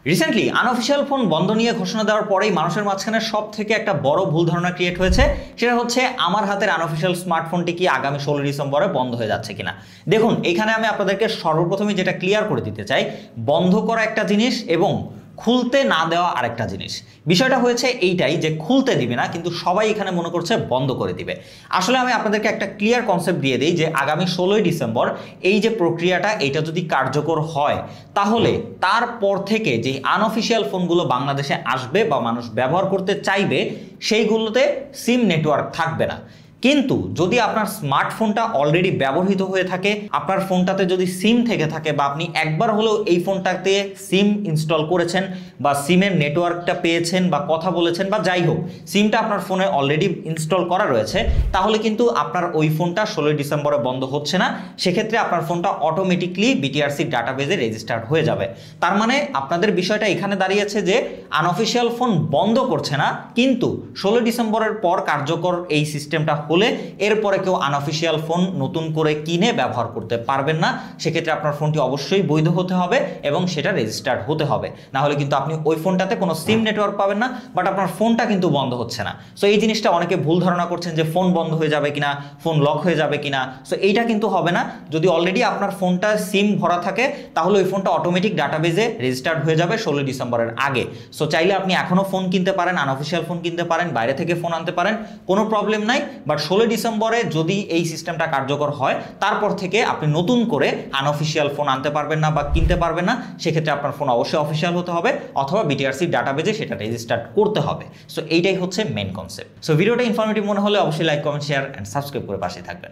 Recently unofficial phone বন্ধ নিয়ে ঘোষণা দেওয়ার পরেই মানুষের মাঝখানে সব থেকে একটা বড় ভুল ধারণা ক্রিয়েট হয়েছে, সেটা হচ্ছে আমার হাতের আনঅফিসিয়াল স্মার্টফোনটি কি আগামী 16 ডিসেম্বরে বন্ধ হয়ে যাচ্ছে কিনা। দেখুন, এখানে আমি আপনাদেরকে সর্বপ্রথমে যেটা ক্লিয়ার করে দিতে চাই, বন্ধ করা একটা জিনিস এবং খুলতে না দেওয়া আরেকটা জিনিস। বিষয়টা হয়েছে এইটাই যে খুলতে দিবে না, কিন্তু সবাই এখানে মনে করছে বন্ধ করে দিবে। আসলে আমি আপনাদেরকে একটা ক্লিয়ার কনসেপ্ট দিয়ে দিই যে আগামী 16 ডিসেম্বর এই যে প্রক্রিয়াটা, এটা যদি কার্যকর হয় তাহলে তারপর থেকে যে আনঅফিসিয়াল ফোনগুলো বাংলাদেশে আসবে বা মানুষ ব্যবহার করতে চাইবে সেইগুলোতে সিম নেটওয়ার্ক থাকবে না। কিন্তু যদি আপনার স্মার্টফোনটা অলরেডি ব্যবহৃত হয়ে থাকে, আপনার ফোনটাতে যদি সিম থেকে থাকে বা আপনি একবার হলেও এই ফোনটাতে সিম ইনস্টল করেছেন বা সিমের নেটওয়ার্কটা পেয়েছেন বা কথা বলেছেন বা যাই হোক, সিমটা আপনার ফোনে অলরেডি ইনস্টল করা রয়েছে, তাহলে কিন্তু আপনার ওই ফোনটা 16 ডিসেম্বরে বন্ধ হচ্ছে না। সেক্ষেত্রে আপনার ফোনটা অটোমেটিকলি বিটিআরসি ডাটাবেজে রেজিস্টার্ড হয়ে যাবে। তার মানে আপনাদের বিষয়টা এখানে দাঁড়িয়েছে যে আনঅফিসিয়াল ফোন বন্ধ করছে না, কিন্তু 16 ডিসেম্বরের পর কার্যকর এই সিস্টেমটা হলে এরপরে কেউ আনঅফিসিয়াল ফোন নতুন করে কিনে ব্যবহার করতে পারবেন না। সেক্ষেত্রে আপনার ফোনটি অবশ্যই বৈধ হতে হবে এবং সেটা রেজিস্টার্ড হতে হবে, না হলে কিন্তু আপনি ওই ফোনটাতে কোনো সিম নেটওয়ার্ক পাবেন না, বাট আপনার ফোনটা কিন্তু বন্ধ হচ্ছে না। সো এই জিনিসটা অনেকে ভুল ধারণা করছেন যে ফোন বন্ধ হয়ে যাবে কিনা, ফোন লক হয়ে যাবে কিনা। সো এইটা কিন্তু হবে না। যদি অলরেডি আপনার ফোনটা সিম ভরা থাকে তাহলে ওই ফোনটা অটোমেটিক ডাটাবেজে রেজিস্টার্ড হয়ে যাবে 16 ডিসেম্বরের আগে। সো চাইলে আপনি এখনও ফোন কিনতে পারেন, আনঅফিসিয়াল ফোন কিনতে পারেন, বাইরে থেকে ফোন আনতে পারেন, কোনো প্রবলেম নাই। বাট 16 ডিসেম্বরে যদি এই সিস্টেমটা কার্যকর হয়, তারপর থেকে আপনি নতুন করে আনঅফিসিয়াল ফোন আনতে পারবেন না বা কিনতে পারবেন না। সেক্ষেত্রে আপনার ফোন অবশ্যই অফিসিয়াল হতে হবে অথবা বিটিআরসি ডাটাবেজে সেটা রেজিস্টার্ড করতে হবে। সো এইটাই হচ্ছে মেইন কনসেপ্ট। সো ভিডিওটা ইনফরমেটিভ মনে হলে অবশ্যই like, comment, share and subscribe করে পাশে থাকবেন।